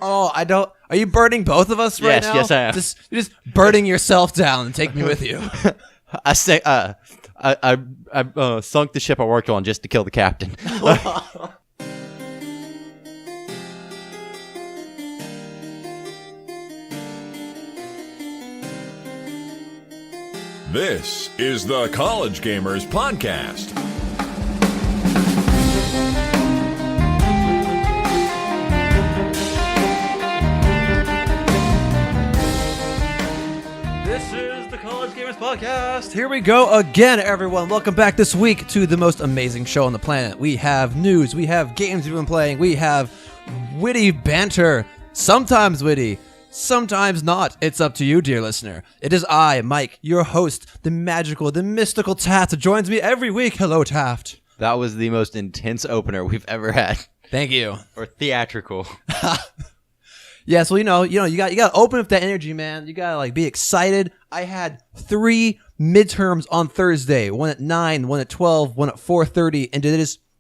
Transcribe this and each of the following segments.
Oh, I don't. Are you burning both of us right now? Yes, I am. You're just burning yourself down and take me with you. I say, I sunk the ship I worked on just to kill the captain. This is the College Gamers Podcast. This is the College Gamers Podcast. Here we go again, everyone. Welcome back this week to the most amazing show on the planet. We have news, we have games we've been playing, we have witty banter, sometimes witty, sometimes not. It's up to you, dear listener. It is I, Mike, your host, the magical, the mystical Taft, joins me every week. Hello, Taft. That was the most intense opener we've ever had. Thank you. Or theatrical. Yes, well, you got to open up that energy, man. You got to be excited. I had 3 midterms on Thursday, one at 9, one at 12, one at 4:30, and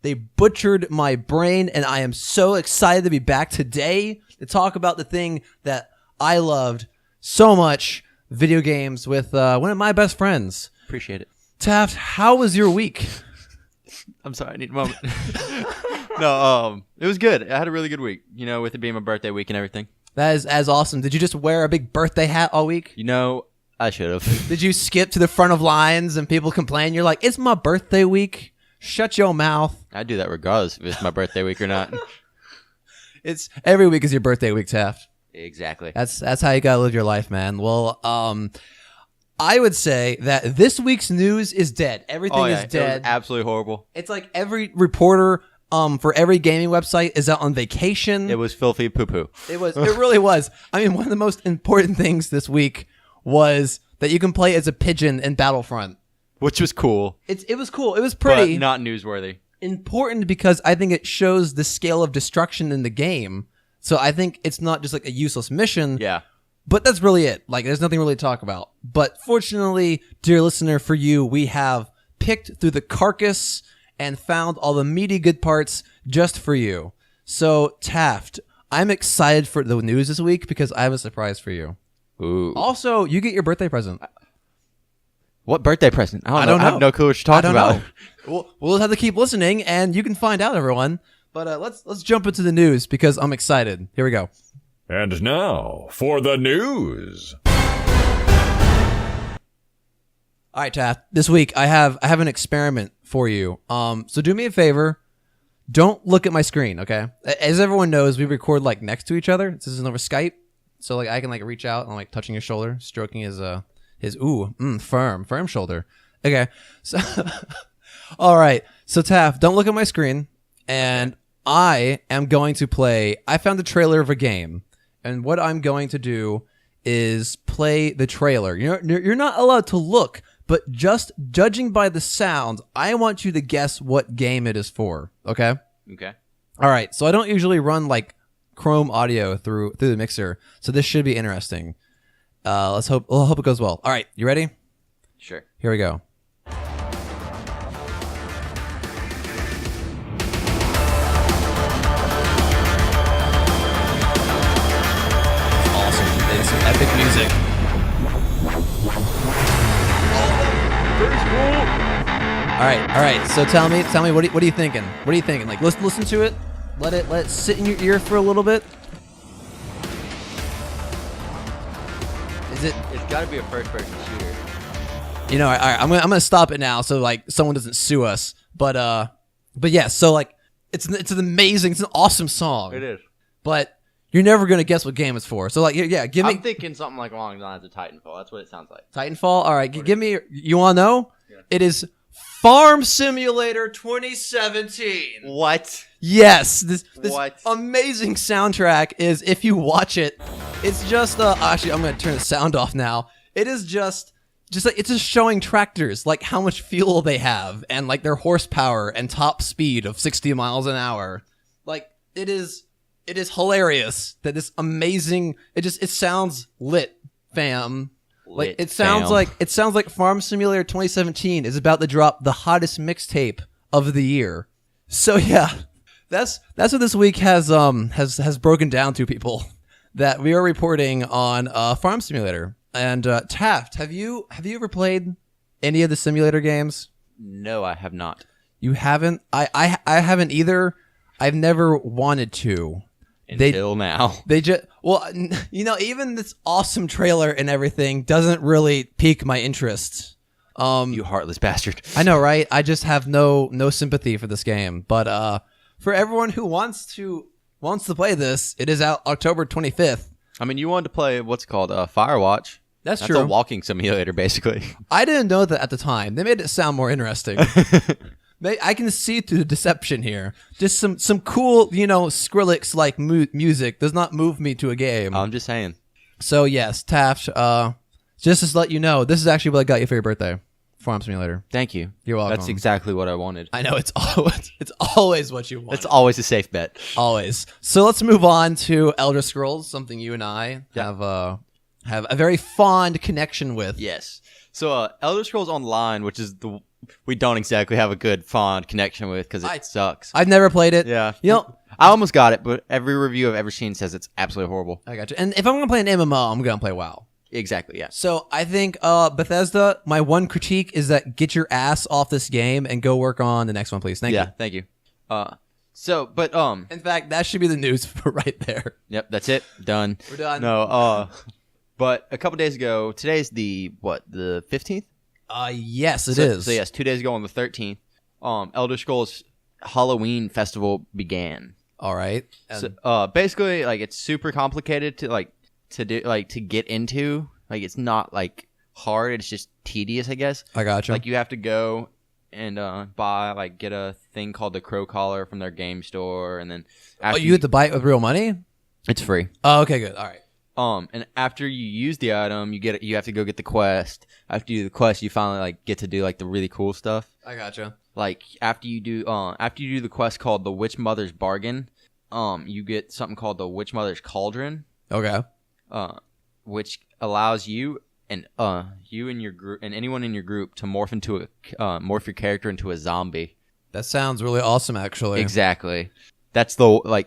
they butchered my brain, and I am so excited to be back today to talk about the thing that I loved so much, video games, with one of my best friends. Appreciate it. Taft, how was your week? I'm sorry, I need a moment. No, it was good. I had a really good week, with it being my birthday week and everything. That is as awesome. Did you just wear a big birthday hat all week? I should have. Did you skip to the front of lines and people complain? You're like, it's my birthday week. Shut your mouth. I do that regardless if it's my birthday week or not. It's every week is your birthday week, Taft. Exactly. That's how you gotta live your life, man. Well, I would say that this week's news is dead. Everything is dead. It was absolutely horrible. It's like every reporter for every gaming website is out on vacation. It was filthy poo-poo. It really was. I mean, one of the most important things this week was that you can play as a pigeon in Battlefront. Which was cool. It was cool. It was pretty. But not newsworthy. Important because I think it shows the scale of destruction in the game. So I think it's not just like a useless mission. Yeah. But that's really it. There's nothing really to talk about. But fortunately, dear listener, for you, we have picked through the carcass and found all the meaty good parts just for you. So, Taft, I'm excited for the news this week because I have a surprise for you. Ooh. Also, you get your birthday present. What birthday present? I don't know. I have no clue what you're talking about. Know. We'll have to keep listening, and you can find out, everyone. But let's jump into the news because I'm excited. Here we go. And now for the news. All right, Taft. This week I have an experiment for you. So do me a favor. Don't look at my screen, okay? As everyone knows, we record next to each other. This is over Skype, so I can reach out and I'm touching his shoulder, stroking his firm shoulder. Okay, so all right. So Taft, don't look at my screen, and I am going to play. I found the trailer of a game, and what I'm going to do is play the trailer. You're not allowed to look, but just judging by the sound, I want you to guess what game it is for. Okay? Okay. All right. So I don't usually run Chrome audio through the mixer, so this should be interesting. We'll hope it goes well. All right. You ready? Sure. Here we go. Some epic music. All right. So tell me, what are you thinking? What are you thinking? Listen to it. Let it sit in your ear for a little bit. Is it? It's got to be a first-person shooter. All right. I'm gonna stop it now so someone doesn't sue us. But yeah. So it's an amazing, it's an awesome song. It is. But you're never gonna guess what game it's for. So yeah, give me. I'm thinking something along the lines of Titanfall. That's what it sounds like. Titanfall. All right, give me. You want to know? Yeah. It is Farm Simulator 2017. What? Yes. This what? Amazing soundtrack is. If you watch it, it's just. Actually, I'm gonna turn the sound off now. It is just it's just showing tractors how much fuel they have and their horsepower and top speed of 60 miles an hour. It is hilarious that this amazing. It sounds lit, fam. It sounds like Farm Simulator 2017 is about to drop the hottest mixtape of the year. So yeah, that's what this week has broken down to people. That we are reporting on Farm Simulator. And Taft, have you ever played any of the simulator games? No, I have not. You haven't? I haven't either. I've never wanted to. Until now. They just even this awesome trailer and everything doesn't really pique my interest. You heartless bastard. I know, right? I just have no sympathy for this game. But for everyone who wants to play this, it is out October 25th. I mean, you wanted to play what's called Firewatch. That's That's true. a walking simulator, basically. I didn't know that at the time. They made it sound more interesting. I can see through the deception here. Just some cool, Skrillex like music does not move me to a game. I'm just saying. So yes, Taft. Just to let you know, this is actually what I got you for your birthday. Farm Simulator. Thank you. You're welcome. That's exactly what I wanted. I know it's always what you want. It's always a safe bet. Always. So let's move on to Elder Scrolls, something you and I have a very fond connection with. Yes. So Elder Scrolls Online, which is we don't exactly have a good fond connection with because it sucks. I've never played it. Yeah. I almost got it, but every review I've ever seen says it's absolutely horrible. I got you. And if I'm gonna play an MMO, I'm gonna play WoW. Exactly. Yeah. So I think Bethesda. My one critique is that get your ass off this game and go work on the next one, please. Thank you. Yeah. Thank you. In fact, that should be the news for right there. Yep. That's it. Done. We're done. No. But a couple days ago, today's the 15th? Yes, it is. So yes, 2 days ago on the 13th, Elder Scrolls Holloween Festival began. All right. So, basically, like, it's super complicated to get into. Like, it's not like hard. It's just tedious, I guess. I gotcha. Like, you have to go and get a thing called the Crow Collar from their game store, and then you have to buy it with real money? it's free. Oh, okay, good. All right. And after you use the item, you have to go get the quest. After you do the quest, you finally get to do the really cool stuff. I gotcha. Like after you do the quest called the Witch Mother's Bargain, you get something called the Witch Mother's Cauldron. Okay. Which allows you and your group and anyone in your group to morph your character into a zombie. That sounds really awesome, actually. Exactly. That's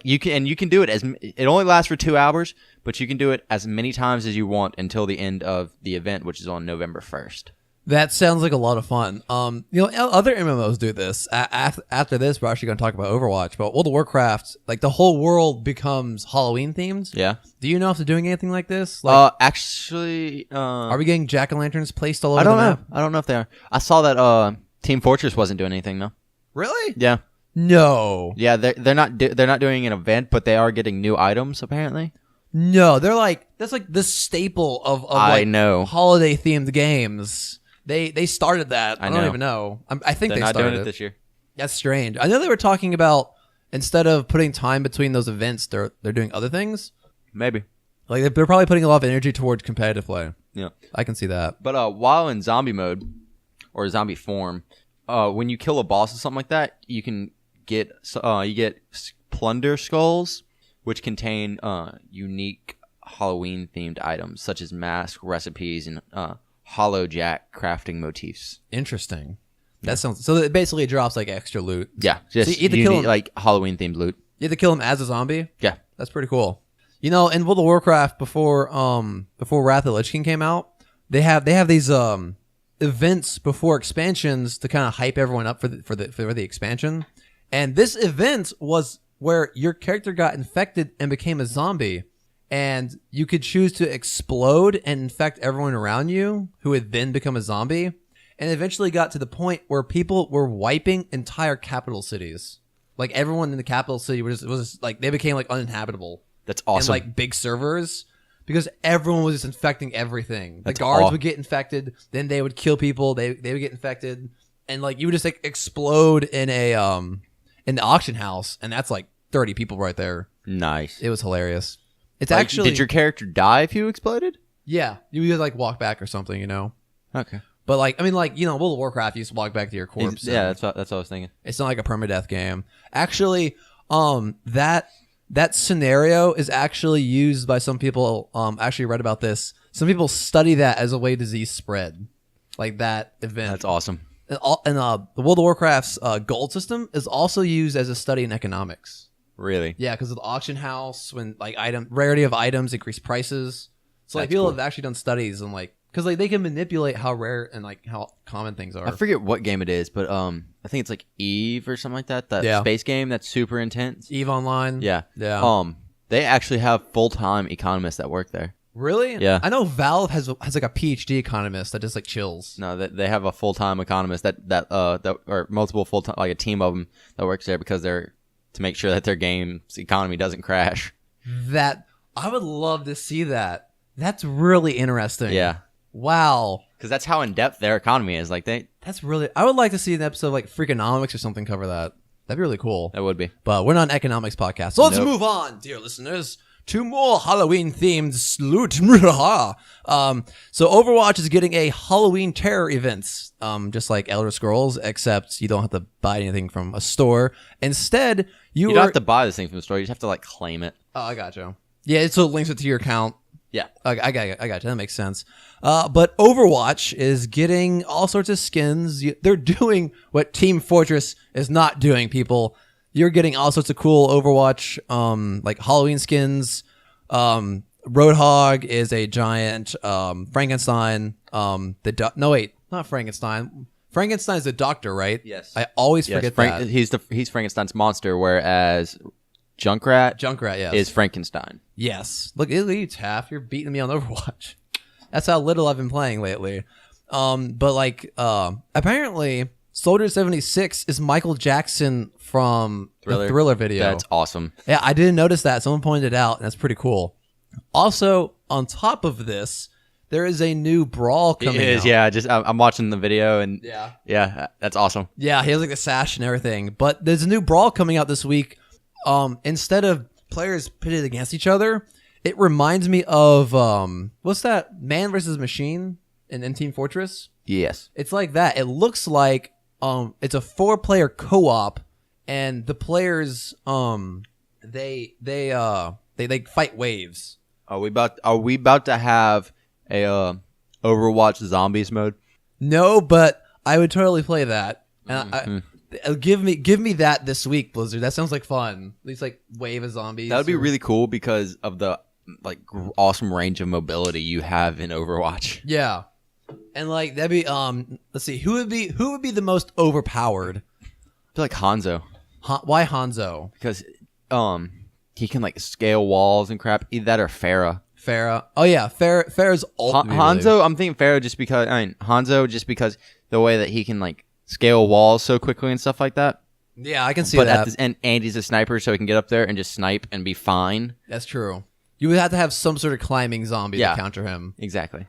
you can do it it only lasts for 2 hours, but you can do it as many times as you want until the end of the event, which is on November 1st. That sounds like a lot of fun. Other MMOs do this. After this, we're actually going to talk about Overwatch, but World of Warcraft, the whole world becomes Halloween themed. Yeah. Do you know if they're doing anything like this? Actually, are we getting jack-o'-lanterns placed all over I don't the know. map? I don't know if they are. I saw that Team Fortress wasn't doing anything though. Really? Yeah. No. Yeah, they're not doing an event, but they are getting new items apparently. No, they're that's the staple of I know holiday themed games. They started that. I don't know. even know. I think they're they not started doing it this year. That's strange. I know they were talking about instead of putting time between those events, they're doing other things. Maybe. They're probably putting a lot of energy towards competitive play. Yeah, I can see that. But while in zombie mode or zombie form, when you kill a boss or something like that, you can get plunder skulls, which contain unique Halloween themed items such as masks, recipes, and hollow jack crafting motifs. Interesting. That sounds so. It basically drops extra loot. Yeah, just so you have to kill him, Halloween themed loot. You have to kill him as a zombie. Yeah, that's pretty cool. In World of Warcraft before Wrath of the Lich King came out, they have these events before expansions to kind of hype everyone up for the expansion. And this event was where your character got infected and became a zombie, and you could choose to explode and infect everyone around you who would then become a zombie, and eventually got to the point where people were wiping entire capital cities. Everyone in the capital city was they became uninhabitable. That's awesome. And big servers, because everyone was just infecting everything. The guards would get infected, then they would kill people. They would get infected, and you would just explode in the auction house, and that's 30 people right there. Nice. It was hilarious. It's actually. Did your character die if you exploded? Yeah, you would walk back or something, Okay. But World of Warcraft, you used to walk back to your corpse. Yeah, that's what I was thinking. It's not a permadeath game. Actually, that scenario is actually used by some people. Actually read about this. Some people study that as a way disease spread, that event. That's awesome. The World of Warcraft's gold system is also used as a study in economics. Really? Yeah, because of the auction house, when like rarity of items increase prices. So like people have actually done studies and like because like they can manipulate how rare and like how common things are. I forget what game it is, but I think it's like Eve or something like that. That space game that's super intense. EVE Online. Yeah. Yeah. They actually have full-time economists that work there. Really? Yeah. I know Valve has like a PhD economist that just like chills. No, they have a full-time economist that or multiple full-time, like a team of them that works there because they're to make sure that their game's economy doesn't crash. That I would love to see that. That's really interesting. Yeah. Wow. Because that's how in-depth their economy is. Like That's really. I would like to see an episode of like Freakonomics or something cover that. That'd be really cool. That would be. But we're not an economics podcast, so let's move on, dear listeners. To more Halloween-themed salute. So Overwatch is getting a Halloween terror event, just like Elder Scrolls, except you don't have to buy anything from a store. Instead, you don't have to buy this thing from the store. You just have to like claim it. Oh, I got you. Yeah, so it links it to your account. Yeah. I got you. That makes sense. But Overwatch is getting all sorts of skins. They're doing what Team Fortress is not doing, people. You're getting all sorts of cool Overwatch, like Halloween skins. Roadhog is a giant. Frankenstein. No, wait, not Frankenstein. Frankenstein is the doctor, right? Yes. I always forget that. He's Frankenstein's monster, whereas Junkrat yes. is Frankenstein. Yes. Look at you, Taft. You're beating me on Overwatch. That's how little I've been playing lately. But like, apparently, Soldier 76 is Michael Jackson from the Thriller video. That's awesome. Yeah, I didn't notice that. Someone pointed it out, and that's pretty cool. Also, on top of this, there is a new Brawl coming out. Yeah. I'm watching the video, and yeah, that's awesome. Yeah, he has like a sash and everything. But there's a new Brawl coming out this week. Instead of players pitted against each other, it reminds me of what's that? Man versus Machine in Team Fortress. Yes, it's like that. It looks like it's a 4-player co-op, and the players they fight waves. Are we about to have a Overwatch Zombies mode? No, but I would totally play that. And give me that this week, Blizzard. That sounds like fun. At least like wave of zombies. That would be really cool because of the like awesome range of mobility you have in Overwatch. Yeah, and like that'd be let's see, who would be the most overpowered? I feel like Hanzo. Why Hanzo? Because he can like scale walls and crap. Either that or Pharah. Oh yeah, Pharah's Hanzo. I'm thinking Pharah just because Hanzo just because the way that he can like scale walls so quickly and stuff like that. Yeah, I can see that. And he's a sniper, so he can get up there and just snipe and be fine. That's true. You would have to have some sort of climbing zombie to counter him. Exactly.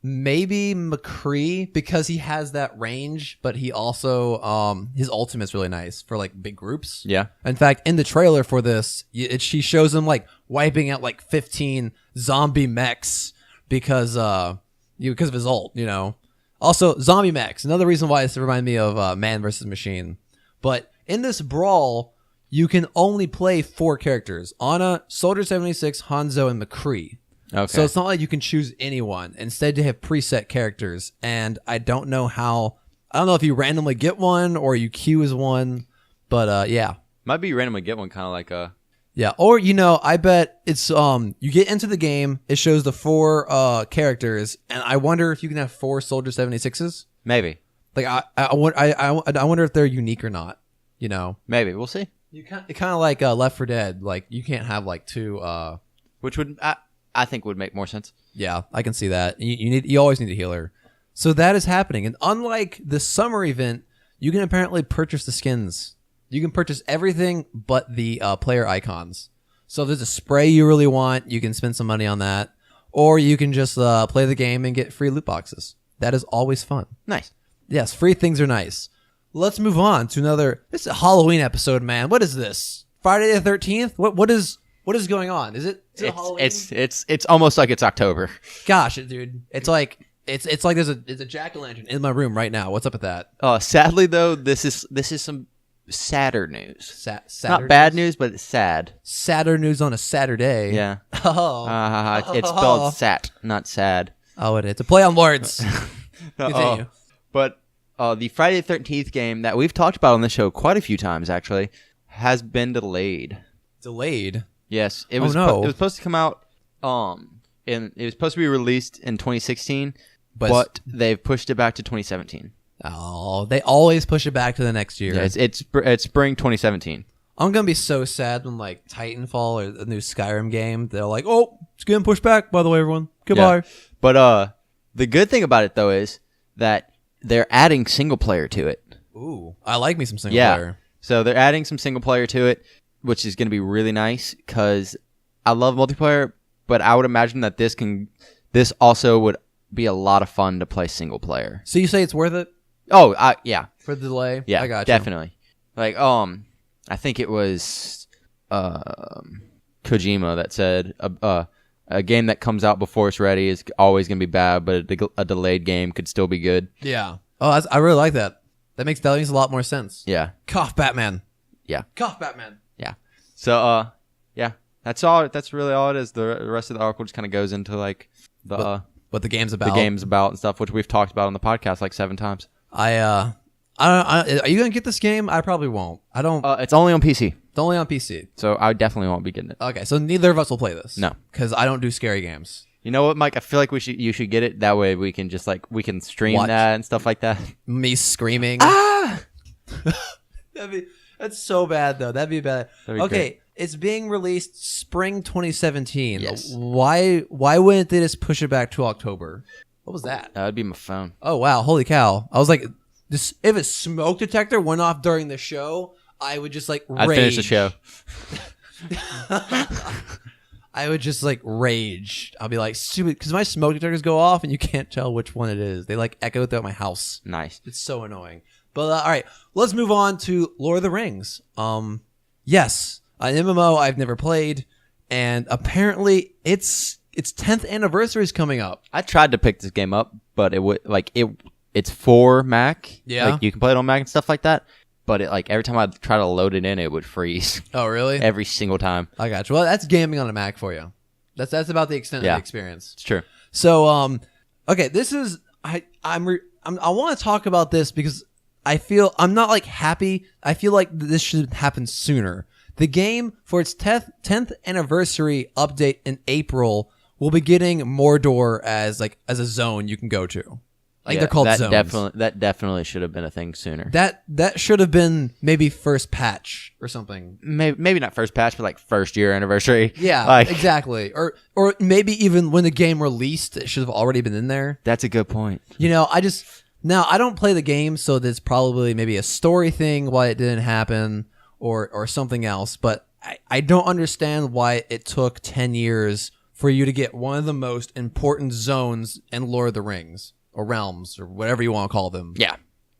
Maybe McCree because he has that range, but he also his ultimate's really nice for like big groups. Yeah. In fact, in the trailer for this, she shows him like wiping out like 15 zombie mechs because of his ult. You know. Also, zombie mechs. Another reason why this reminds me of Man vs. Machine. But in this brawl, you can only play 4 characters: Ana, Soldier 76, Hanzo, and McCree. Okay. So it's not like you can choose anyone. Instead, you have preset characters. And I don't know if you randomly get one or you queue as one. But yeah. Might be you randomly get one, kind of like a... Yeah, or I bet it's you get into the game, it shows the 4 characters, and I wonder if you can have 4 Soldier 76s. Maybe. Like I wonder if they're unique or not. You know. Maybe we'll see. It's kind of like Left 4 Dead. Like you can't have like 2. Which would I think would make more sense. Yeah, I can see that. You always need a healer. So that is happening, and unlike the summer event, you can apparently purchase the skins. You can purchase everything but the player icons. So if there's a spray you really want, you can spend some money on that. Or you can just play the game and get free loot boxes. That is always fun. Nice. Yes, free things are nice. Let's move on to another... This is a Halloween episode, man. What is this? Friday the 13th? What is going on? Is it Halloween? It's almost like it's October. Gosh, dude. It's like there's a jack-o'-lantern in my room right now. What's up with that? Sadly though, this is some sadder news. Sadder not bad news, but it's sad. Sadder news on a Saturday. Yeah. Oh. It's spelled sat, not sad. Oh, it's a play on words. Continue. But the Friday the 13th game that we've talked about on the show quite a few times, actually, has been delayed. Delayed? Yes. It Oh, was no. It was supposed to come out, and it was supposed to be released in 2016, But- but they've pushed it back to 2017. Oh, they always push it back to the next year. Yeah, it's spring 2017. I'm gonna be so sad when like Titanfall or the new Skyrim game, they're like, "Oh, it's getting pushed back." By the way, everyone, goodbye. Yeah. But the good thing about it though is that they're adding single player to it. Ooh, I like me some single Yeah. player. So they're adding some single player to it, which is going to be really nice because I love multiplayer, but I would imagine that this also would be a lot of fun to play single player. So you say it's worth it Oh, yeah. for the delay? Yeah, I got you. definitely. Like, I think it was Kojima that said a game that comes out before it's ready is always going to be bad, but a delayed game could still be good. Yeah. Oh, I really like that. That makes a lot more sense. Yeah, Cough, Batman. yeah, Cough, Batman. yeah. So, yeah, that's all. That's really all it is. The rest of the article just kind of goes into like What the game's the about? game's about and stuff, which we've talked about on the podcast like 7 times. I don't. Are you gonna get this game? I probably won't. I don't. It's only on PC, It's only on PC. so I definitely won't be getting it. Okay, so neither of us will play this. No. because I don't do scary games. You know what, Mike? I feel like you should get it. That way we can just we can stream Watch. that and stuff like that. Me screaming. Ah! That's so bad though. That'd be bad. That'd be Okay, great. it's being released spring 2017. Yes. Why wouldn't they just push it back to October? What was that? That would be my phone. Oh wow, holy cow. I was like, this if a smoke detector went off during the show, I would just like I'd rage. finish the show. I would just like rage. I'll be like, stupid, because my smoke detectors go off and you can't tell which one it is. They like echo throughout my house. Nice. It's so annoying. But all right, let's move on to Lord of the Rings. Yes, an MMO I've never played, and apparently its 10th anniversary is coming up. I tried to pick this game up, but it's for Mac. Yeah. Like you can play it on Mac and stuff like that. But every time I try to load it in, it would freeze Oh, really? every single time. I got you. Well, that's gaming on a Mac for you. That's about the extent of Yeah. the experience. It's true. So, okay, this is I want to talk about this because I feel I'm not like happy. I feel like this should happen sooner. The game for its 10th anniversary update in April will be getting Mordor as a zone you can go to. Like they're called zones. That definitely should have been a thing sooner. That should have been maybe first patch or something. Maybe not first patch, but first year anniversary. Yeah, exactly. Or maybe even when the game released, it should have already been in there. That's a good point. You know, I don't play the game, so there's probably maybe a story thing why it didn't happen or something else. But I don't understand why it took 10 years for you to get one of the most important zones in Lord of the Rings or realms or whatever you want to call them. Yeah.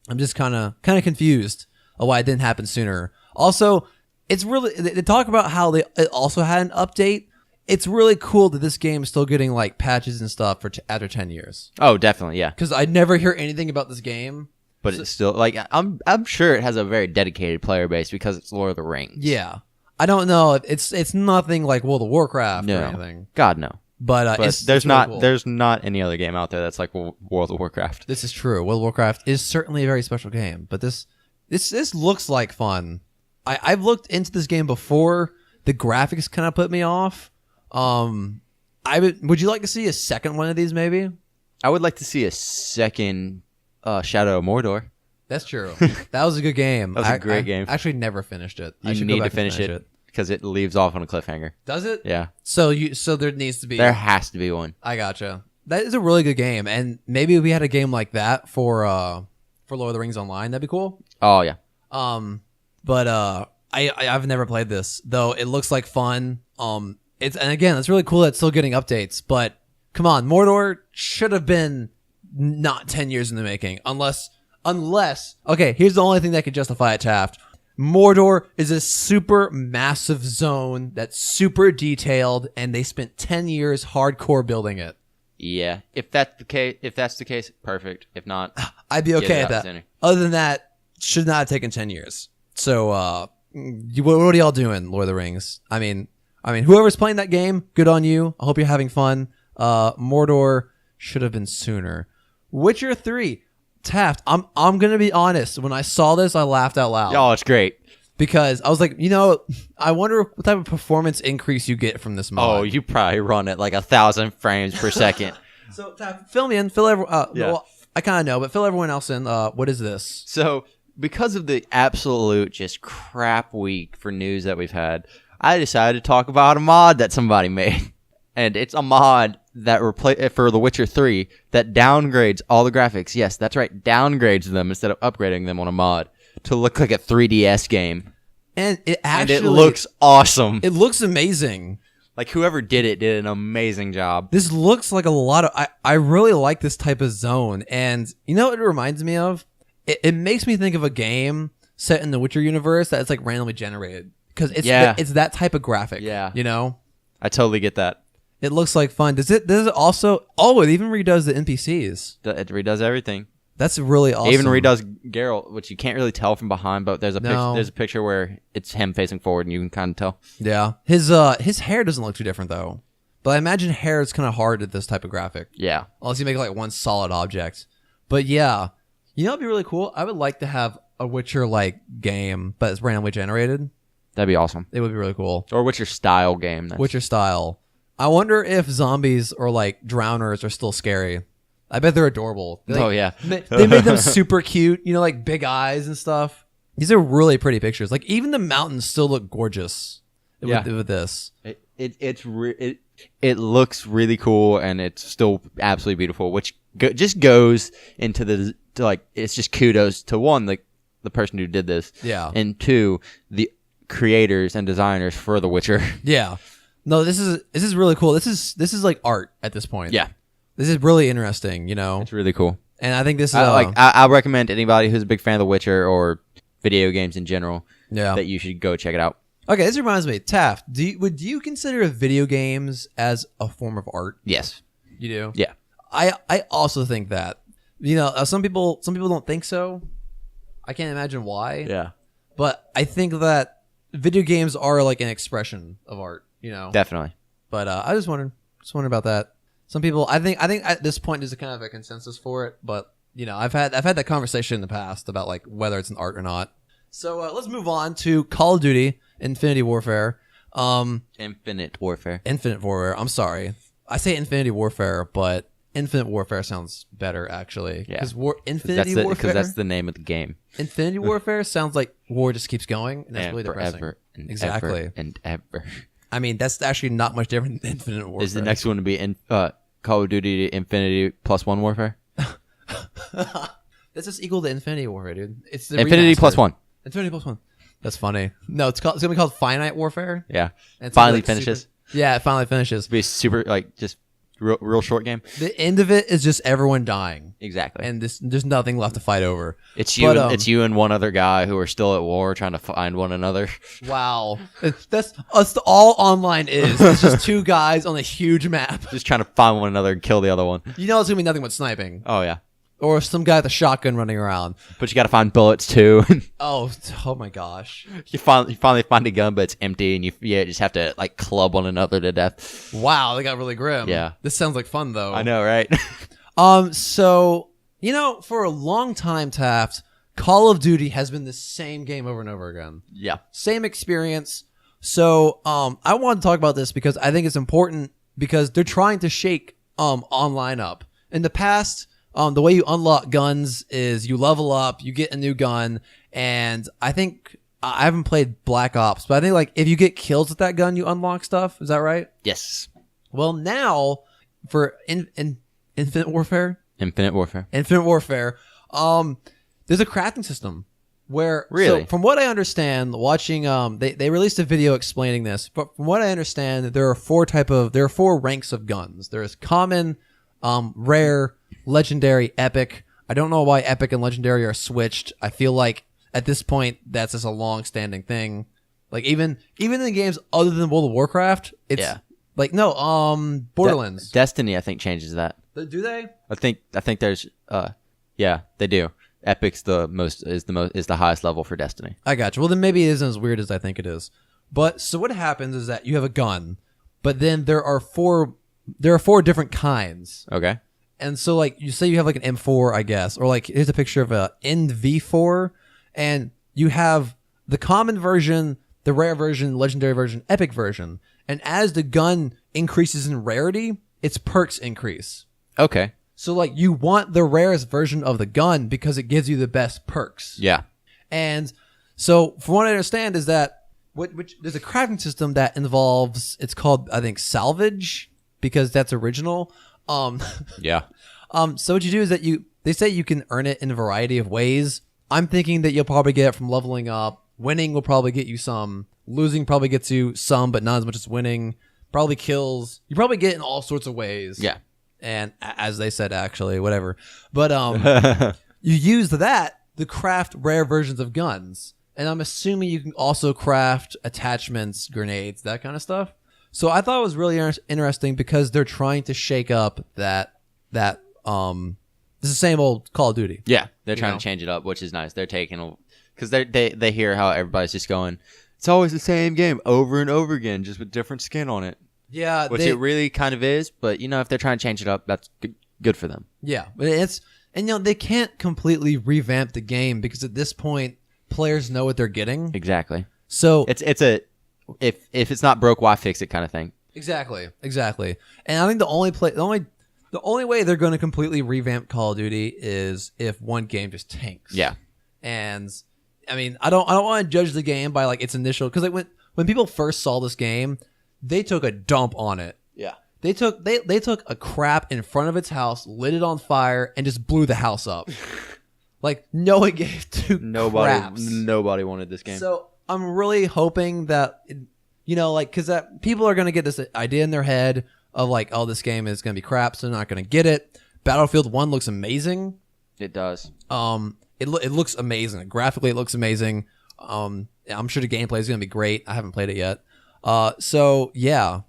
I'm just kind of confused of why it didn't happen sooner. Also, it's really they talk about how it also had an update. It's really cool that this game is still getting patches and stuff after 10 years. Oh, definitely. Yeah. Because I never hear anything about this game. But it's still I'm sure it has a very dedicated player base because it's Lord of the Rings. Yeah, I don't know. It's nothing like World of Warcraft No. or anything. God no. But There's really not cool. there's not any other game out there that's like World of Warcraft. This is true. World of Warcraft is certainly a very special game, but this looks like fun. I've looked into this game before. The graphics kind of put me off. Would you like to see a second one of these? Maybe. I would like to see a second Shadow of Mordor. That's true. That was a good game. That was a great game. I actually never finished it. I You should need go to back and finish it because it leaves off on a cliffhanger. Does it? Yeah. So there needs to be. There has to be one. I gotcha. That is a really good game, and maybe if we had a game like that for Lord of the Rings Online, that'd be cool. Oh yeah. But I've never played this though. It looks like fun. It's really cool that it's still getting updates. But come on, Mordor should have been not 10 years in the making, unless okay. Here's the only thing that could justify it, Taft. Mordor is a super massive zone that's super detailed, and they spent 10 years hardcore building it. Yeah. If that's the case, perfect. If not, I'd be Get okay it at out that. sooner. Other than that, should not have taken 10 years. So, what are y'all doing, Lord of the Rings? I mean, whoever's playing that game, good on you. I hope you're having fun. Mordor should have been sooner. Witcher 3. Taft, I'm gonna be honest. When I saw this, I laughed out loud. Oh, it's great. Because I was like, I wonder what type of performance increase you get from this mod. Oh, you probably run it like 1,000 frames per second. So, Taft, fill me in. Fill everyone. Yeah. Well, I kind of know, but fill everyone else in. What is this? So, because of the absolute just crap week for news that we've had, I decided to talk about a mod that somebody made. And it's a mod that for The Witcher 3 that downgrades all the graphics. Yes, that's right. Downgrades them instead of upgrading them on a mod to look like a 3DS game. And it looks awesome. It looks amazing. Like, whoever did it did an amazing job. This looks like a lot of... I really like this type of zone. And you know what it reminds me of? It makes me think of a game set in the Witcher universe that's like randomly generated. Because it's that type of graphic. Yeah. You know? I totally get that. It looks like fun. Does it also... Oh, it even redoes the NPCs. It redoes everything. That's really awesome. It even redoes Geralt, which you can't really tell from behind, but there's a picture where it's him facing forward and you can kind of tell. Yeah. His hair doesn't look too different though. But I imagine hair is kind of hard at this type of graphic. Yeah. Unless you make it like one solid object. But yeah. You know what'd be really cool? I would like to have a Witcher like game, but it's randomly generated. That'd be awesome. It would be really cool. Or Witcher style game. Witcher style. I wonder if zombies or like drowners are still scary. I bet they're adorable. Yeah. They made them super cute, like big eyes and stuff. These are really pretty pictures. Like even the mountains still look gorgeous with this. It looks really cool and it's still absolutely beautiful, which just goes into it's just kudos to one, like the person who did this. Yeah. And two, the creators and designers for The Witcher. Yeah. No, this is really cool. This is like art at this point. Yeah. This is really interesting, It's really cool. And I think this is I recommend anybody who's a big fan of The Witcher or video games in general that you should go check it out. Okay, this reminds me, Taft, would you consider video games as a form of art? Yes. You do? Yeah. I also think that. Some people don't think so. I can't imagine why. Yeah. But I think that video games are like an expression of art, Definitely. But I just wondered about that. Some people, I think at this point there's a kind of a consensus for it, but I've had that conversation in the past about like whether it's an art or not. So let's move on to Call of Duty: Infinity Warfare. Infinite Warfare. I'm sorry, I say Infinity Warfare, but Infinite Warfare sounds better actually. Yeah, because Infinity Warfare, because that's the name of the game. Infinity Warfare sounds like war just keeps going, and that's really depressing. Forever and exactly ever and ever. I mean, that's actually not much different than Infinite Warfare. Is the next one to be Call of Duty Infinity +1 Warfare? That's just equal to Infinity Warfare, dude. It's the Infinity remastered. +1. Infinity +1. That's funny. No, it's gonna be called Finite Warfare. Yeah. And finally like finishes. Yeah, it finally finishes. It'll be super just real short game. The end of it is just everyone dying. Exactly. And there's nothing left to fight over. It's you and one other guy who are still at war trying to find one another. Wow. That's all online is. It's just two guys on a huge map. Just trying to find one another and kill the other one. It's going to be nothing but sniping. Oh, yeah. Or some guy with a shotgun running around. But you got to find bullets, too. oh my gosh. You finally find a gun, but it's empty, and you just have to, like, club one another to death. Wow, they got really grim. Yeah. This sounds like fun, though. I know, right? So, for a long time, Taft, Call of Duty has been the same game over and over again. Yeah. Same experience. So, I want to talk about this because I think it's important because they're trying to shake online up. In the past, the way you unlock guns is you level up, you get a new gun, and I think I haven't played Black Ops, but I think like if you get kills with that gun, you unlock stuff. Is that right? Yes. Well, now for Infinite Warfare, there's a crafting system where really, so from what I understand, watching they released a video explaining this, but from what I understand, there are four ranks of guns. There is common, rare, legendary, epic. I don't know why epic and legendary are switched. I feel like at this point that's just a long-standing thing. Like even in games other than World of Warcraft, it's like Borderlands. Destiny I think changes that. Do they? I think there's they do. Epic's the highest level for Destiny. I got you. Well, then maybe it isn't as weird as I think it is. But so what happens is that you have a gun, but then there are four different kinds. Okay. And so like you say you have like an M4, I guess, or like here's a picture of a NV4, and you have the common version, the rare version, legendary version, epic version. And as the gun increases in rarity, its perks increase. Okay. So like you want the rarest version of the gun because it gives you the best perks. Yeah. And so from what I understand is that which there's a crafting system that involves, it's called, I think, salvage, because that's original. Yeah. So what you do is that they say you can earn it in a variety of ways. I'm thinking that you'll probably get it from leveling up. Winning will probably get you some. Losing probably gets you some, but not as much as winning. Probably kills. You probably get it in all sorts of ways. Yeah. And as they said, actually, whatever. But you use that to craft rare versions of guns. And I'm assuming you can also craft attachments, grenades, that kind of stuff. So I thought it was really interesting because they're trying to shake up that this is the same old Call of Duty. Yeah, they're trying to change it up, which is nice. They're taking, because they hear how everybody's just going, it's always the same game over and over again, just with different skin on it. Yeah, which it really kind of is. But if they're trying to change it up, that's good for them. Yeah, but they can't completely revamp the game because at this point players know what they're getting. Exactly. So it's a if it's not broke, why fix it kind of thing. Exactly. And I think the only way they're going to completely revamp Call of Duty is if one game just tanks. Yeah. And I mean, I don't want to judge the game by like its initial, because like when people first saw this game, they took a dump on it. Yeah. They took a crap in front of its house, lit it on fire, and just blew the house up. Like no one gave two craps. Nobody wanted this game. So I'm really hoping that because people are going to get this idea in their head of like, oh, this game is going to be crap, so they're not going to get it. Battlefield 1 looks amazing. It does. It looks amazing. Graphically, it looks amazing. I'm sure the gameplay is going to be great. I haven't played it yet. So yeah,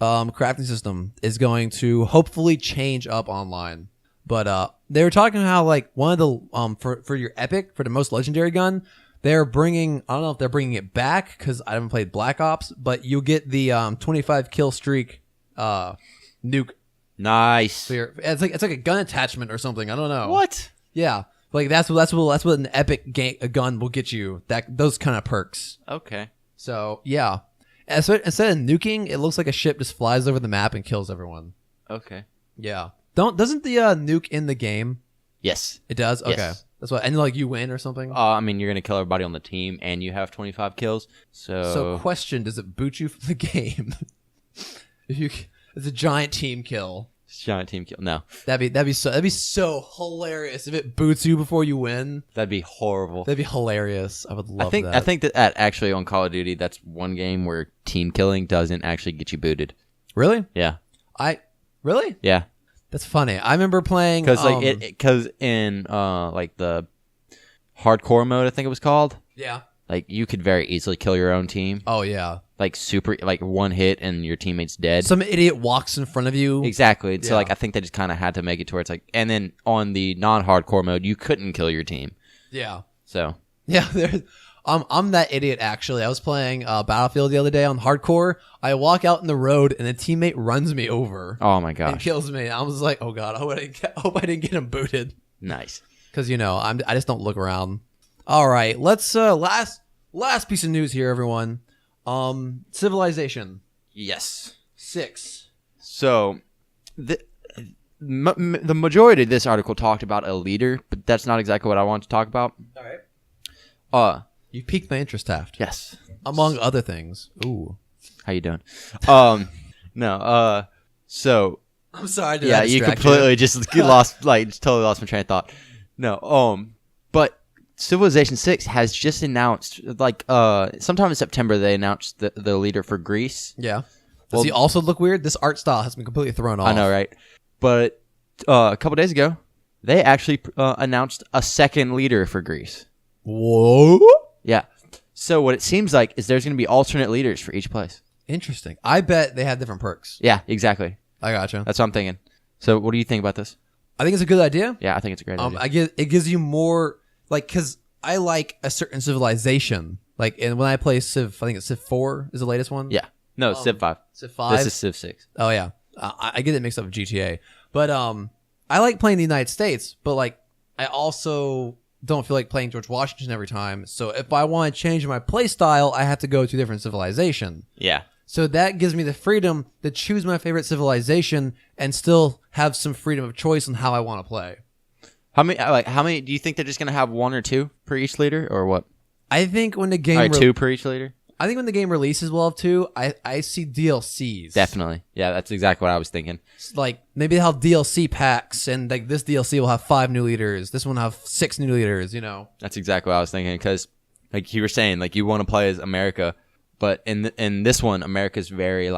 crafting system is going to hopefully change up online. But they were talking how like one of the for your epic, for the most legendary gun, they're bringing, I don't know if they're bringing it back because I haven't played Black Ops, but you get the 25 kill streak nuke. Nice. So it's like a gun attachment or something. I don't know. What? Yeah, like that's what an epic a gun will get you. Those kind of perks. Okay. So yeah, instead of nuking, it looks like a ship just flies over the map and kills everyone. Okay. Yeah. Doesn't the nuke in the game? Yes. It does. Okay. Yes. That's what. And like you win or something. I mean, you're gonna kill everybody on the team, and you have 25 kills. So question: does it boot you from the game? It's a giant team kill. Giant team kill. No. That'd be so hilarious if it boots you before you win. That'd be horrible. That'd be hilarious. I would love that. I think that actually on Call of Duty, that's one game where team killing doesn't actually get you booted. Really? Yeah. Really? Yeah. That's funny. I remember playing because in like the hardcore mode, I think it was called. Yeah. Like you could very easily kill your own team. Oh yeah. Like one hit and your teammate's dead. Some idiot walks in front of you. Exactly. Yeah. So I think they just kind of had to make it to where it's like, and then on the non-hardcore mode, you couldn't kill your team. Yeah. So yeah, I'm that idiot actually. I was playing Battlefield the other day on hardcore. I walk out in the road and a teammate runs me over. Oh my gosh. And kills me. I was like, oh god, I hope I didn't get him booted. Nice. Because I just don't look around. All right, let's last piece of news here, everyone. Civilization. Yes. 6. So the majority of this article talked about a leader, but that's not exactly what I want to talk about. All right. You piqued my interest, Taft. Yes. Among other things. Ooh. How you doing? No. So. I'm sorry. Yeah, you completely just totally lost my train of thought. No. But Civilization 6 has just announced, sometime in September, they announced the leader for Greece. Yeah. Does he also look weird? This art style has been completely thrown off. I know, right? But a couple days ago, they actually announced a second leader for Greece. Whoa. Yeah. So what it seems like is there's going to be alternate leaders for each place. Interesting. I bet they have different perks. Yeah, exactly. I gotcha. That's what I'm thinking. So what do you think about this? I think it's a good idea. Yeah, I think it's a great idea. It gives you more, because I like a certain civilization. Like, and when I play Civ, I think it's Civ 4 is the latest one. Yeah. No, Civ 5. Civ 5. This is Civ 6. Oh yeah. I get it mixed up with GTA, but I like playing the United States, but like I also don't feel like playing George Washington every time. So if I want to change my play style, I have to go to a different civilization. Yeah. So that gives me the freedom to choose my favorite civilization and still have some freedom of choice on how I want to play. How many do you think they're just gonna have 1 or 2 per each leader, or what? I think when the game All right, 2 per each leader. I think when the game releases, we'll have 2. I see DLCs. Definitely. Yeah, that's exactly what I was thinking. Like maybe they'll have DLC packs, and like this DLC will have 5 new leaders. This one will have 6 new leaders. You know. That's exactly what I was thinking, because like you were saying, like you want to play as America, but in this one, America's very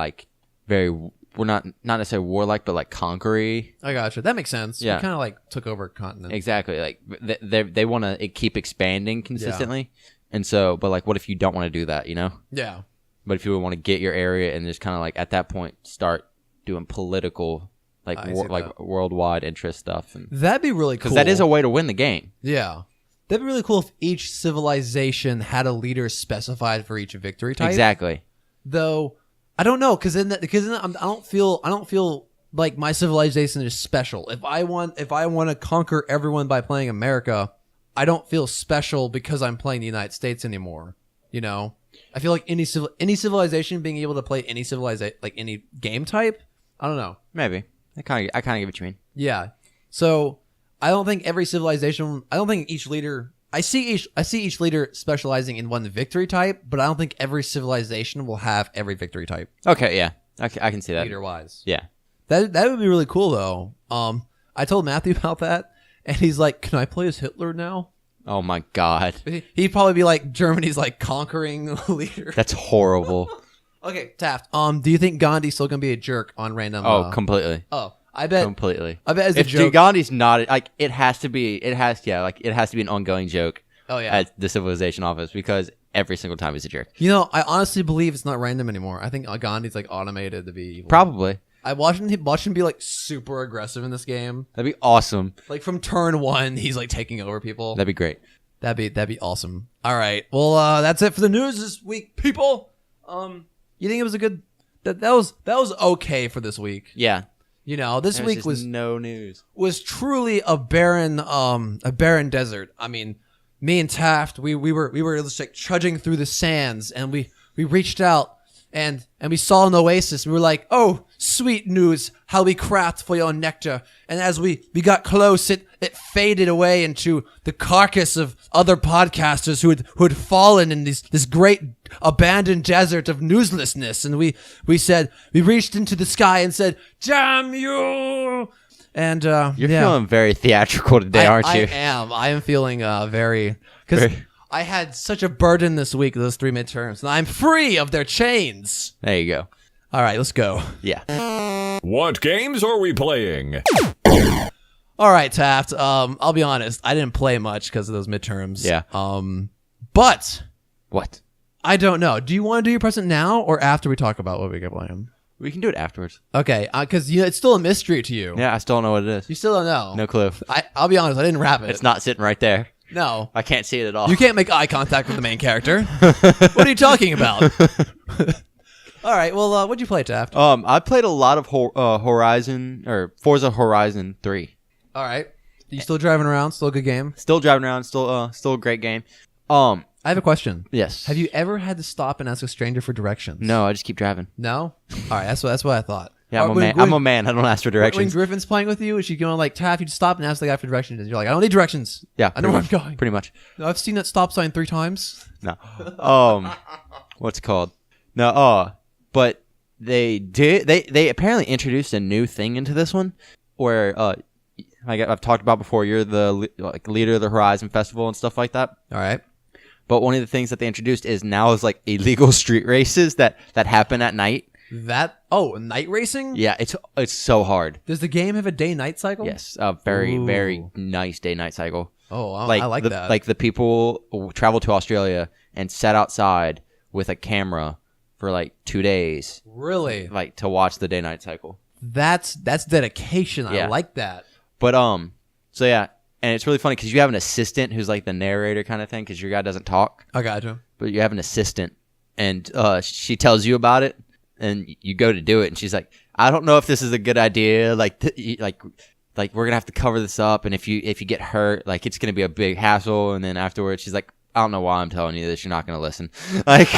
we're not necessarily warlike, but like conquery. I gotcha. That makes sense. Yeah. We kind of like took over a continent. Exactly. Like they want to keep expanding consistently, and so, but like, what if you don't want to do that? You know. Yeah. But if you want to get your area and just kind of like at that point start doing political, like worldwide interest stuff, and That'd be really cool. because that is a way to win the game. Yeah. That'd be really cool if each civilization had a leader specified for each victory type. Exactly. Though I don't know, because I don't feel like my civilization is special. If I want to conquer everyone by playing America, I don't feel special because I'm playing the United States anymore. You know, I feel like any civilization being able to play any civilization, like any game type. I don't know. Maybe I kind of get what you mean. Yeah. So I don't think every civilization. I don't think each leader. I see each leader specializing in one victory type, but I don't think every civilization will have every victory type. Okay, yeah, I can see that. Leader wise. Yeah. That would be really cool though. I told Matthew about that, and he's like, "Can I play as Hitler now?" Oh my god, He'd probably be like Germany's like conquering leader. that's horrible. Okay, Taft. Do you think Gandhi's still gonna be a jerk on random? Oh, completely. I bet Completely. I bet as a If joke. Gandhi's not like it has to be an ongoing joke. Oh yeah. At the civilization office, because every single time he's a jerk. You know, I honestly believe it's not random anymore. I think Gandhi's like automated to be evil. Probably. I watched him be like super aggressive in this game. That'd be awesome. Like from turn 1, he's like taking over people. That'd be great. That'd be awesome. All right. Well, that's it for the news this week, people. You think it was a good that was okay for this week? Yeah. You know, this There's week just was no news. was truly a barren desert. I mean, me and Taft, we were just like trudging through the sands, and we reached out and we saw an oasis. We were like, "Oh, sweet news! How we craft for your nectar." And as we got close, it faded away into the carcass of other podcasters who had fallen in this great abandoned desert of newslessness. And we reached into the sky and said, "Damn you!" And You're feeling very theatrical today, aren't you? I am feeling very because I had such a burden this week, those 3 midterms, and I'm free of their chains. There you go. All right, let's go. Yeah. What games are we playing? All right, Taft. I'll be honest, I didn't play much because of those midterms. Yeah. But What? I don't know. Do you want to do your present now or after we talk about what we get playing? We can do it afterwards. Okay, because it's still a mystery to you. Yeah, I still don't know what it is. You still don't know. No clue. I'll be honest, I didn't wrap it. It's not sitting right there. No. I can't see it at all. You can't make eye contact with the main character. What are you talking about? All right, well, what'd you play, Taft? I played a lot of Forza Horizon 3. All right. You still driving around? Still a good game? Still driving around. Still a great game. I have a question. Yes. Have you ever had to stop and ask a stranger for directions? No, I just keep driving. No? All right, that's what I thought. Yeah, I'm a man. I don't ask for When directions. Griffin's playing with you, is she going like, Taff, you just stop and ask the guy for directions? And you're like, I don't need directions. Yeah, I know where I'm going. Pretty much. No, I've seen that stop sign 3 times. No. What's it called? No. But they apparently introduced a new thing into this one, where like I've talked about before, you're the leader of the Horizon Festival and stuff like that. All right. But one of the things that they introduced is like illegal street races that happen at night. Night racing? Yeah, it's so hard. Does the game have a day-night cycle? Yes, a very, very nice day-night cycle. Oh, I like that. Like the people travel to Australia and sat outside with a camera for like 2 days. Really? Like to watch the day-night cycle. That's dedication. Yeah. I like that. But so yeah, and it's really funny because you have an assistant who's like the narrator kind of thing, because your guy doesn't talk. I gotcha. But you have an assistant, and she tells you about it, and you go to do it, and she's like, I don't know if this is a good idea. Like like we're gonna have to cover this up, and if you get hurt, like it's gonna be a big hassle. And then afterwards, she's like, I don't know why I'm telling you this. You're not gonna listen. Like,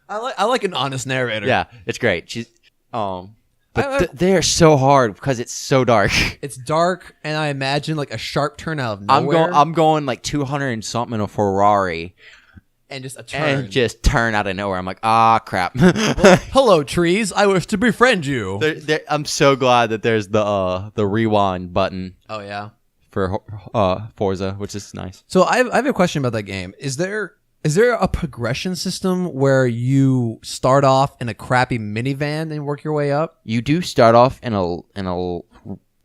I like an honest narrator. yeah, it's great. She's but they're so hard because it's so dark. It's dark, and I imagine like a sharp turn out of nowhere. I'm going like 200 and something in a Ferrari. And just a turn. And just turn out of nowhere. I'm like, crap. Well, hello, trees. I wish to befriend you. I'm so glad that there's the rewind button. Oh, yeah. For Forza, which is nice. So I have a question about that game. Is there a progression system where you start off in a crappy minivan and work your way up? You do start off in a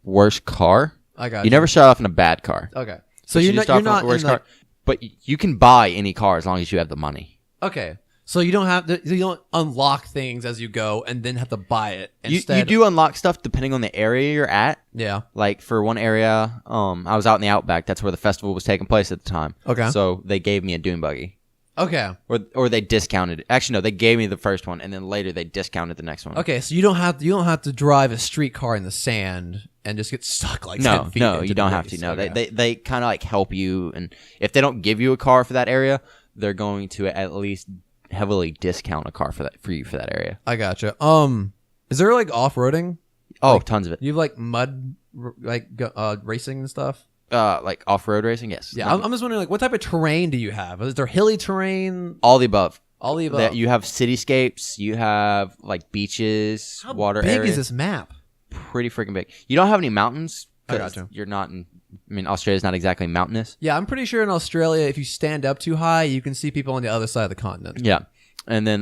worse car. I got you. Never start off in a bad car. Okay. So you're not in the car. But you can buy any car as long as you have the money. Okay. So you don't unlock things as you go and then have to buy it. Instead. You do unlock stuff depending on the area you're at. Yeah. Like for one area, I was out in the Outback. That's where the festival was taking place at the time. Okay. So they gave me a dune buggy. Okay. Or they discounted it. Actually, no, they gave me the first one, and then later they discounted the next one. Okay, so you don't have to drive a streetcar in the sand and just get stuck like 10 feet. No, you don't have to. No, okay. They kind of like help you, and if they don't give you a car for that area, they're going to at least heavily discount a car for you for that area. I gotcha. Is there like off-roading? Oh, like, tons of it. You have like mud like racing and stuff? Like off-road racing, yes. Yeah, I'm just wondering, like, what type of terrain do you have? Is there hilly terrain? All the above. All the above. You have cityscapes. You have like beaches, water areas. How big areas. is this map? Pretty freaking big. You don't have any mountains. I gotcha. You're not in. I mean, Australia's not exactly mountainous. Yeah, I'm pretty sure in Australia, if you stand up too high, you can see people on the other side of the continent. Yeah, and then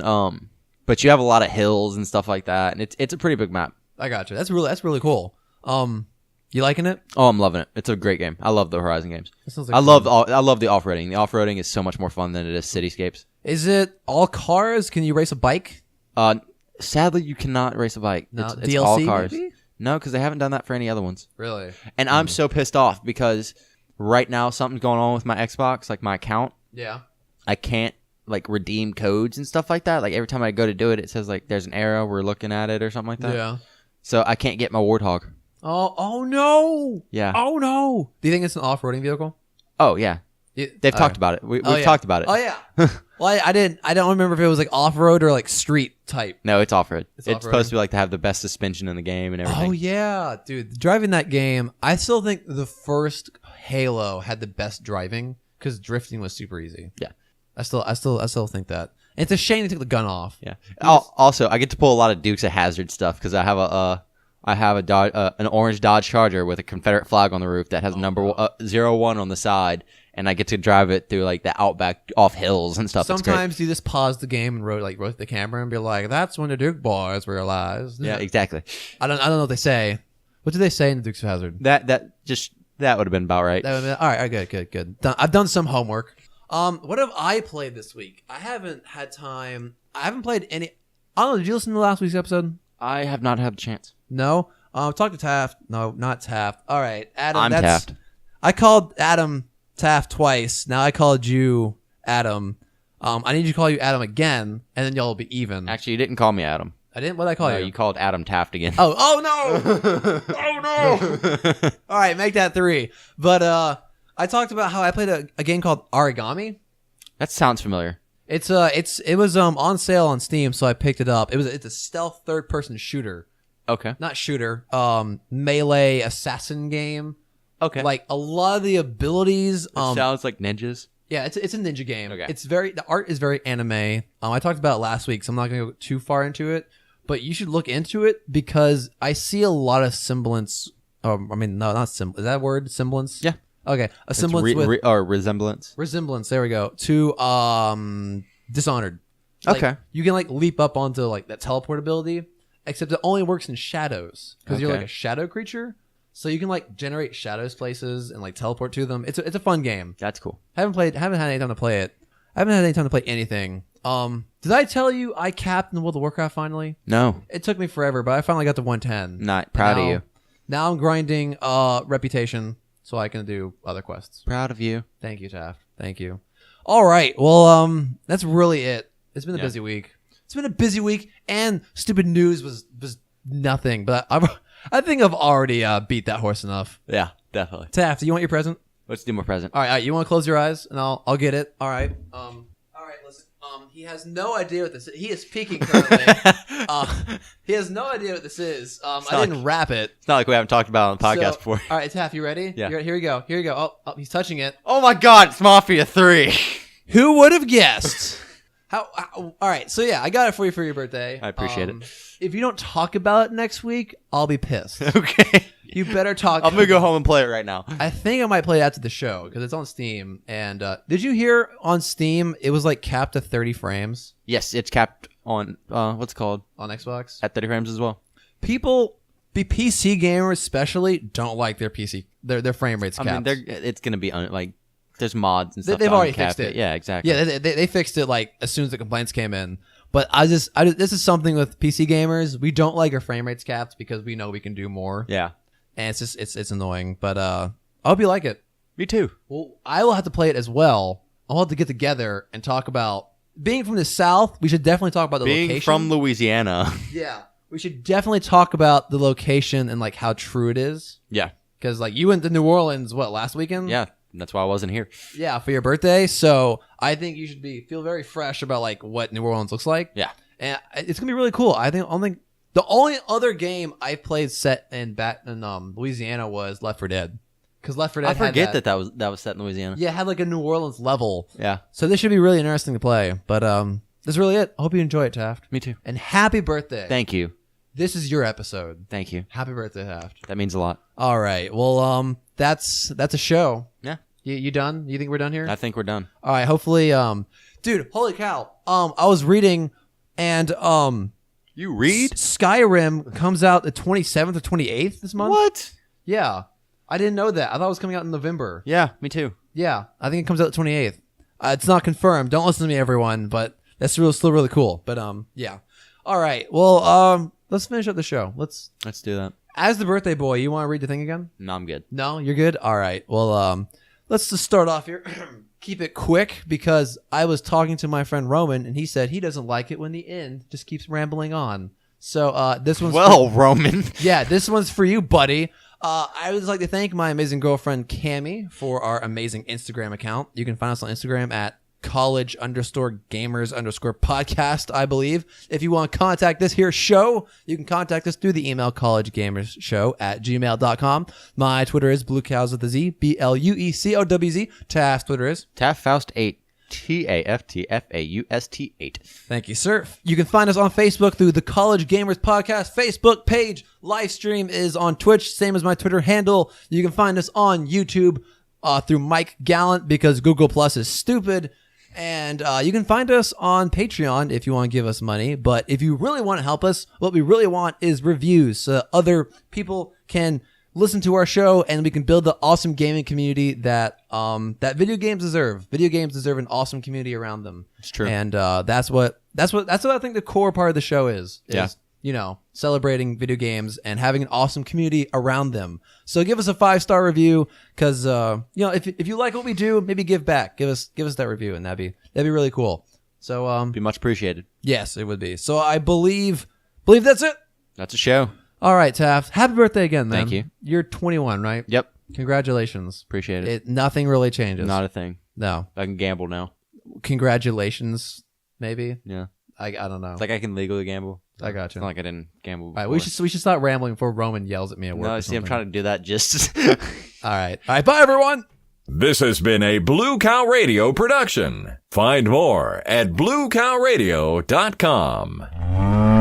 but you have a lot of hills and stuff like that, and it's a pretty big map. I gotcha. That's really cool. You liking it? Oh, I'm loving it. It's a great game. I love the Horizon games. Like I love the off-roading. The off-roading is so much more fun than it is cityscapes. Is it all cars? Can you race a bike? Sadly, you cannot race a bike. No, it's DLC, all cars. Maybe? No, because they haven't done that for any other ones. Really? And I'm so pissed off because right now something's going on with my Xbox, like my account. Yeah. I can't like redeem codes and stuff like that. Like every time I go to do it, it says like there's an error. We're looking at it or something like that. Yeah. So I can't get my Warthog. Oh no! Yeah. Oh no! Do you think it's an off-roading vehicle? Oh yeah. They've talked about it. We've talked about it. Oh yeah. Well, I don't remember if it was like off-road or like street type. No, it's off-road. It's off-road. supposed to be like to have the best suspension in the game and everything. Oh yeah, dude. Driving that game, I still think the first Halo had the best driving because drifting was super easy. Yeah. I still think that. And it's a shame they took the gun off. Yeah. Also, I get to pull a lot of Dukes of Hazzard stuff because I have an orange Dodge Charger with a Confederate flag on the roof that has number 01 on the side, and I get to drive it through like the outback off hills and stuff. Sometimes you just pause the game and rotate the camera and be like, "That's when the Duke boys realized." Yeah, exactly. I don't know what they say. What do they say in the Dukes of Hazzard? That would have been about right. That would have been, all right, good. I've done some homework. What have I played this week? I haven't had time. I haven't played any. I don't know. Did you listen to last week's episode? I have not had a chance. No. Talk to Taft. No, not Taft. All right, Adam. I'm Taft. I called Adam Taft twice. Now I called you Adam. I need you to call you Adam again, and then y'all will be even. Actually, you didn't call me Adam. I didn't. What did I call you? You called Adam Taft again. Oh no! Oh no! All right, make that 3. But I talked about how I played a game called Origami. That sounds familiar. It was on sale on Steam, so I picked it up. It's a stealth third-person shooter. Okay. Not shooter. Melee assassin game. Okay. Like a lot of the abilities. It sounds like ninjas. Yeah, it's a ninja game. Okay. The art is very anime. I talked about it last week, so I'm not going to go too far into it. But you should look into it because I see a lot of semblance. Not semblance. Is that a word? Semblance? Yeah. Okay. A semblance or resemblance. Resemblance. There we go. To Dishonored. Like, okay. You can like leap up onto like that teleport ability, except it only works in shadows because you're like a shadow creature. So you can like generate shadows places and like teleport to them. It's a fun game. That's cool. Haven't had any time to play it. I haven't had any time to play anything. Did I tell you I capped in World of Warcraft finally? No. It took me forever, but I finally got to 110. Not proud of you. Now I'm grinding reputation so I can do other quests. Proud of you. Thank you, Taft. Thank you. All right. Well, that's really it. It's been a busy week. It's been a busy week, and stupid news was nothing. But I think I've already beat that horse enough. Yeah, definitely. Taft, do you want your present? Let's do more present. All right, you want to close your eyes, and I'll get it. All right. All right. Listen. He has no idea what this is. He is peeking currently. He has no idea what this is. I didn't wrap it. It's not like we haven't talked about it on the podcast before. All right, Taft, you ready? Yeah. Here we go. Here we go. Oh, he's touching it. Oh my God, it's Mafia 3. Who would have guessed? All right, so yeah, I got it for you for your birthday. I appreciate it. If you don't talk about it next week, I'll be pissed. Okay. You better talk. I'm going to go home and play it right now. I think I might play it after the show because it's on Steam. And did you hear on Steam it was like capped to 30 frames Yes, it's capped on, what's it called? on Xbox? At 30 frames as well. People, the PC gamers especially, don't like their PC, their frame rates capped. I mean, it's going to be, there's mods and stuff. They've to already uncap fixed it. Yeah, exactly. Yeah, they fixed it like as soon as the complaints came in. But this is something with PC gamers. We don't like our frame rates capped because we know we can do more. Yeah. And it's just it's annoying. But I hope you like it. Me too. Well, I will have to play it as well. I'll have to get together and talk about being from the South. We should definitely talk about the Being location. from Louisiana. Yeah, we should definitely talk about the location and like how true it is. Yeah. Because like you went to New Orleans last weekend? Yeah. That's why I wasn't here. Yeah, for your birthday. So I think you should feel very fresh about like what New Orleans looks like. Yeah. And it's gonna be really cool. I think the only other game I played set in Louisiana was Left 4 Dead. Because Left 4 Dead I forget that was set in Louisiana. Yeah, it had like a New Orleans level. Yeah. So this should be really interesting to play. But that's really it. I hope you enjoy it, Taft. Me too. And happy birthday. Thank you. This is your episode. Thank you. Happy birthday, Taft. That means a lot. All right. Well, that's a show. Yeah. You done? You think we're done here? I think we're done. All right. Hopefully, dude, holy cow. I was reading and You read? Skyrim comes out the 27th or 28th this month. What? Yeah. I didn't know that. I thought it was coming out in November. Yeah, me too. Yeah. I think it comes out the 28th. It's not confirmed. Don't listen to me, everyone, but that's still really cool. But yeah. All right. Well, let's finish up the show. Let's do that. As the birthday boy, you want to read the thing again? No, I'm good. No, you're good? All right. Well, let's just start off here. Keep it quick because I was talking to my friend Roman and he said he doesn't like it when the end just keeps rambling on. So this one's Roman. Yeah, this one's for you, buddy. I would like to thank my amazing girlfriend Cammie for our amazing Instagram account. You can find us on Instagram at college_gamers_podcast, I believe. If you want to contact this here show, you can contact us through the email collegegamershow@gmail.com. My Twitter is bluecows with a Z, BLUECOWZ. Taft's Twitter is Taftfaust8. TAFTFAUST8. Thank you, sir. You can find us on Facebook through the College Gamers Podcast Facebook page. Live stream is on Twitch, same as my Twitter handle. You can find us on YouTube through Mike Gallant because Google Plus is stupid. And you can find us on Patreon if you want to give us money. But if you really want to help us, what we really want is reviews so that other people can listen to our show and we can build the awesome gaming community that video games deserve. Video games deserve an awesome community around them. It's true. And that's what I think the core part of the show is Yeah. Celebrating video games and having an awesome community around them. So give us a 5-star review because if you like what we do, maybe give back. Give us that review and that'd be really cool. So Be much appreciated. yes, it would be. So I believe that's it. That's a show. All right, Taft. Happy birthday again, man. Thank you. You're 21, right? Yep. Congratulations. Appreciate it. Nothing really changes. Not a thing. No. I can gamble now. Congratulations, maybe. Yeah. I don't know. It's like I can legally gamble. I got It's you. not like I didn't gamble All before. right, we should stop rambling before Roman yells at me at work. No, or see, I'm something. trying to do that just... All right. Bye, everyone. This has been a Blue Cow Radio production. Find more at bluecowradio.com.